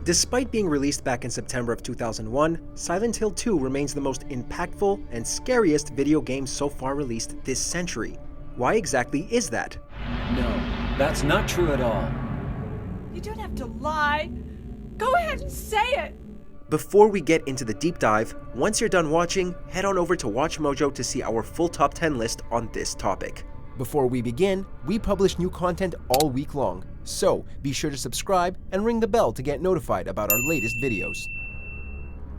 Despite being released back in September of 2001, Silent Hill 2 remains the most impactful and scariest video game so far released this century. Why exactly is that? No, that's not true at all. You don't have to lie. Go ahead and say it. Before we get into the deep dive, once you're done watching, head on over to Watch Mojo to see our full top 10 list on this topic. Before we begin, we publish new content all week long, so be sure to subscribe and ring the bell to get notified about our latest videos.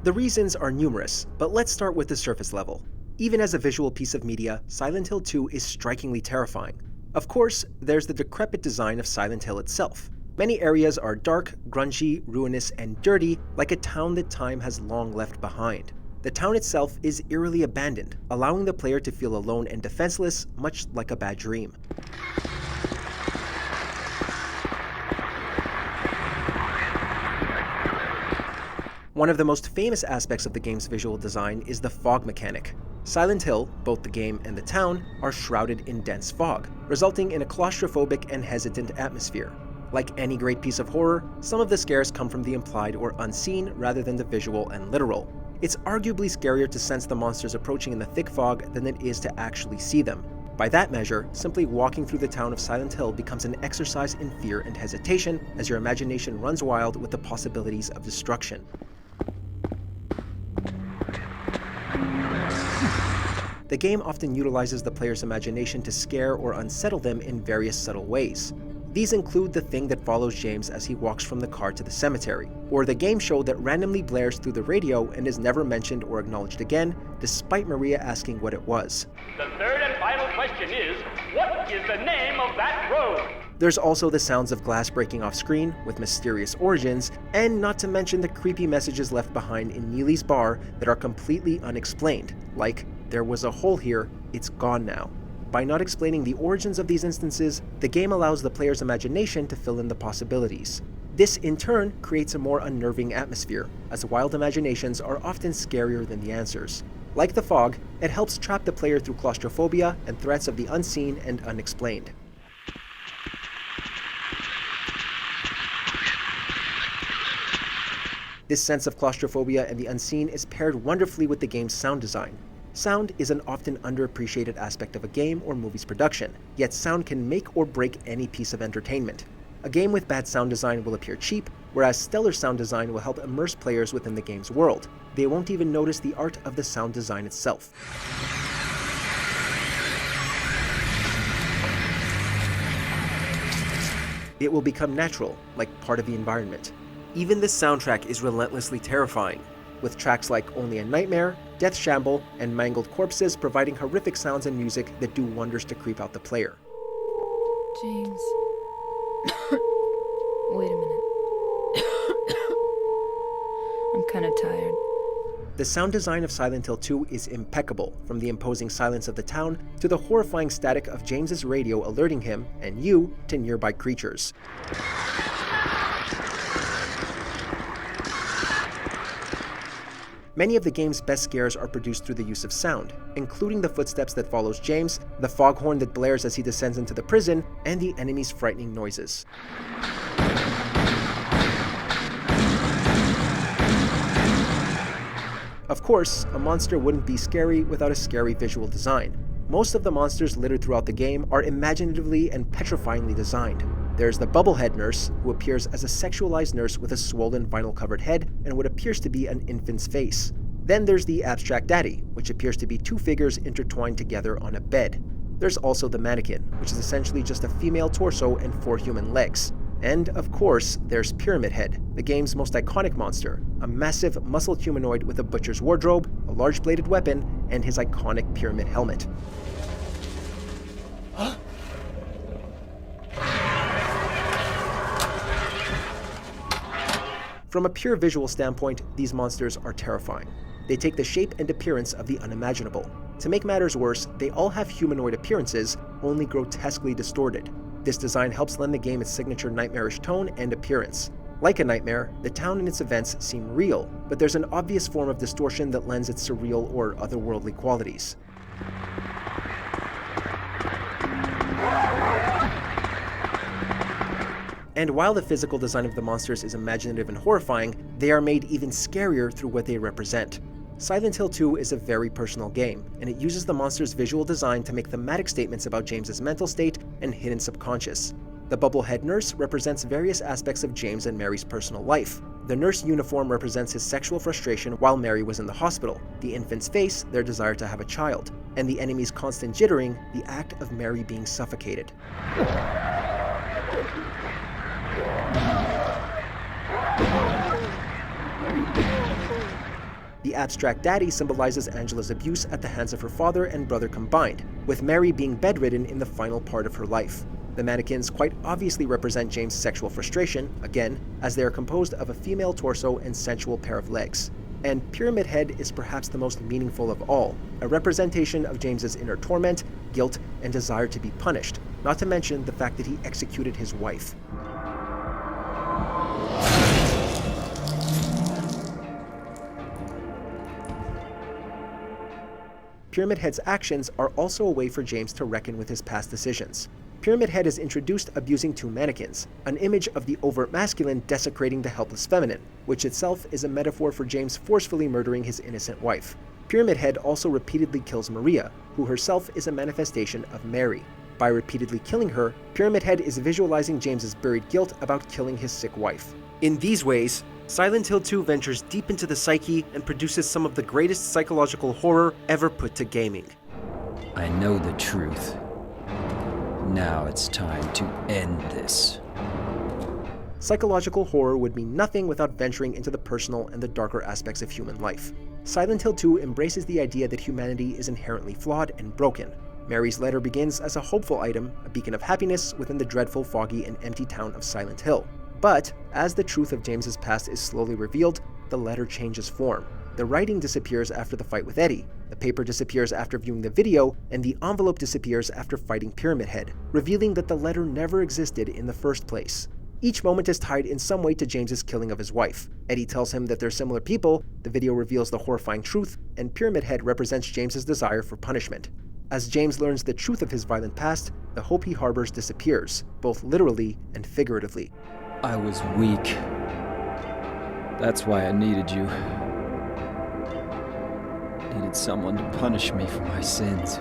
The reasons are numerous, but let's start with the surface level. Even as a visual piece of media, Silent Hill 2 is strikingly terrifying. Of course, there's the decrepit design of Silent Hill itself. Many areas are dark, grungy, ruinous, and dirty, like a town that time has long left behind. The town itself is eerily abandoned, allowing the player to feel alone and defenseless, much like a bad dream. One of the most famous aspects of the game's visual design is the fog mechanic. Silent Hill, both the game and the town, are shrouded in dense fog, resulting in a claustrophobic and hesitant atmosphere. Like any great piece of horror, some of the scares come from the implied or unseen rather than the visual and literal. It's arguably scarier to sense the monsters approaching in the thick fog than it is to actually see them. By that measure, simply walking through the town of Silent Hill becomes an exercise in fear and hesitation as your imagination runs wild with the possibilities of destruction. The game often utilizes the player's imagination to scare or unsettle them in various subtle ways. These include the thing that follows James as he walks from the car to the cemetery, or the game show that randomly blares through the radio and is never mentioned or acknowledged again, despite Maria asking what it was. The third and final question is, what is the name of that road? There's also the sounds of glass breaking off screen with mysterious origins, and not to mention the creepy messages left behind in Neely's bar that are completely unexplained, like, "There was a hole here, it's gone now." By not explaining the origins of these instances, the game allows the player's imagination to fill in the possibilities. This in turn creates a more unnerving atmosphere, as wild imaginations are often scarier than the answers. Like the fog, it helps trap the player through claustrophobia and threats of the unseen and unexplained. This sense of claustrophobia and the unseen is paired wonderfully with the game's sound design. Sound is an often underappreciated aspect of a game or movie's production, yet sound can make or break any piece of entertainment. A game with bad sound design will appear cheap, whereas stellar sound design will help immerse players within the game's world. They won't even notice the art of the sound design itself. It will become natural, like part of the environment. Even the soundtrack is relentlessly terrifying, with tracks like Only a Nightmare, Death Shamble, and Mangled Corpses providing horrific sounds and music that do wonders to creep out the player. James. Wait a minute. I'm kinda tired. The sound design of Silent Hill 2 is impeccable, from the imposing silence of the town to the horrifying static of James's radio alerting him, and you, to nearby creatures. Many of the game's best scares are produced through the use of sound, including the footsteps that follows James, the foghorn that blares as he descends into the prison, and the enemy's frightening noises. Of course, a monster wouldn't be scary without a scary visual design. Most of the monsters littered throughout the game are imaginatively and petrifyingly designed. There's the Bubblehead Nurse, who appears as a sexualized nurse with a swollen vinyl-covered head and what appears to be an infant's face. Then there's the Abstract Daddy, which appears to be two figures intertwined together on a bed. There's also the Mannequin, which is essentially just a female torso and 4 human legs. And, of course, there's Pyramid Head, the game's most iconic monster, a massive, muscled humanoid with a butcher's wardrobe, a large bladed weapon, and his iconic pyramid helmet. From a pure visual standpoint, these monsters are terrifying. They take the shape and appearance of the unimaginable. To make matters worse, they all have humanoid appearances, only grotesquely distorted. This design helps lend the game its signature nightmarish tone and appearance. Like a nightmare, the town and its events seem real, but there's an obvious form of distortion that lends its surreal or otherworldly qualities. And while the physical design of the monsters is imaginative and horrifying, they are made even scarier through what they represent. Silent Hill 2 is a very personal game, and it uses the monster's visual design to make thematic statements about James's mental state and hidden subconscious. The bubblehead nurse represents various aspects of James and Mary's personal life. The nurse uniform represents his sexual frustration while Mary was in the hospital, the infant's face, their desire to have a child, and the enemy's constant jittering, the act of Mary being suffocated. The abstract daddy symbolizes Angela's abuse at the hands of her father and brother combined, with Mary being bedridden in the final part of her life. The mannequins quite obviously represent James' sexual frustration, again, as they are composed of a female torso and sensual pair of legs. And Pyramid Head is perhaps the most meaningful of all, a representation of James's inner torment, guilt, and desire to be punished, not to mention the fact that he executed his wife. Pyramid Head's actions are also a way for James to reckon with his past decisions. Pyramid Head is introduced abusing two mannequins, an image of the overt masculine desecrating the helpless feminine, which itself is a metaphor for James forcefully murdering his innocent wife. Pyramid Head also repeatedly kills Maria, who herself is a manifestation of Mary. By repeatedly killing her, Pyramid Head is visualizing James's buried guilt about killing his sick wife. In these ways, Silent Hill 2 ventures deep into the psyche and produces some of the greatest psychological horror ever put to gaming. I know the truth. Now it's time to end this. Psychological horror would mean nothing without venturing into the personal and the darker aspects of human life. Silent Hill 2 embraces the idea that humanity is inherently flawed and broken. Mary's letter begins as a hopeful item, a beacon of happiness within the dreadful, foggy, and empty town of Silent Hill. But, as the truth of James's past is slowly revealed, the letter changes form. The writing disappears after the fight with Eddie, the paper disappears after viewing the video, and the envelope disappears after fighting Pyramid Head, revealing that the letter never existed in the first place. Each moment is tied in some way to James's killing of his wife. Eddie tells him that they're similar people, the video reveals the horrifying truth, and Pyramid Head represents James's desire for punishment. As James learns the truth of his violent past, the hope he harbors disappears, both literally and figuratively. I was weak. That's why I needed you. Needed someone to punish me for my sins.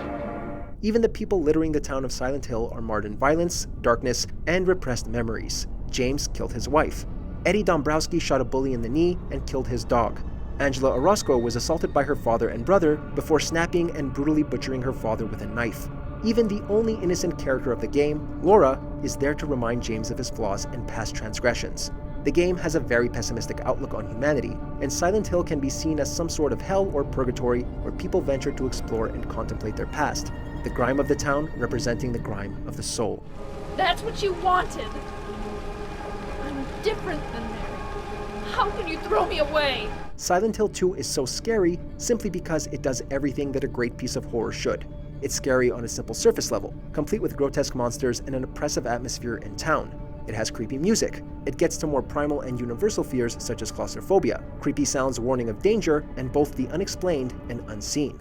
Even the people littering the town of Silent Hill are marred in violence, darkness, and repressed memories. James killed his wife. Eddie Dombrowski shot a bully in the knee and killed his dog. Angela Orozco was assaulted by her father and brother before snapping and brutally butchering her father with a knife. Even the only innocent character of the game, Laura, is there to remind James of his flaws and past transgressions. The game has a very pessimistic outlook on humanity, and Silent Hill can be seen as some sort of hell or purgatory where people venture to explore and contemplate their past, the grime of the town representing the grime of the soul. That's what you wanted. I'm different than Mary. How can you throw me away? Silent Hill 2 is so scary simply because it does everything that a great piece of horror should. It's scary on a simple surface level, complete with grotesque monsters and an oppressive atmosphere in town. It has creepy music. It gets to more primal and universal fears such as claustrophobia, creepy sounds warning of danger, and both the unexplained and unseen.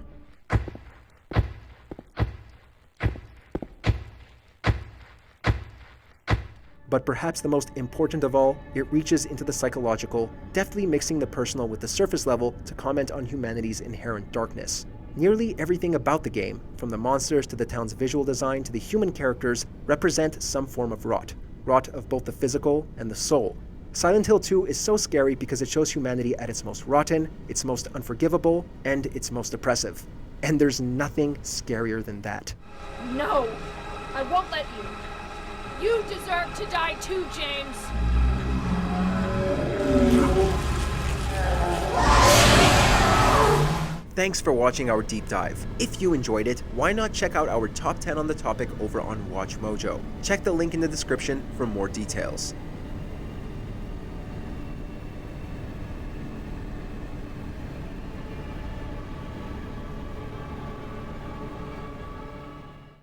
But perhaps the most important of all, it reaches into the psychological, deftly mixing the personal with the surface level to comment on humanity's inherent darkness. Nearly everything about the game, from the monsters to the town's visual design to the human characters, represent some form of rot of both the physical and the soul. Silent Hill 2 is so scary because it shows humanity at its most rotten, its most unforgivable, and its most oppressive. And there's nothing scarier than that. No, I won't let you. You deserve to die too, James. Thanks for watching our deep dive. If you enjoyed it, why not check out our top 10 on the topic over on Watch Mojo. Check the link in the description for more details.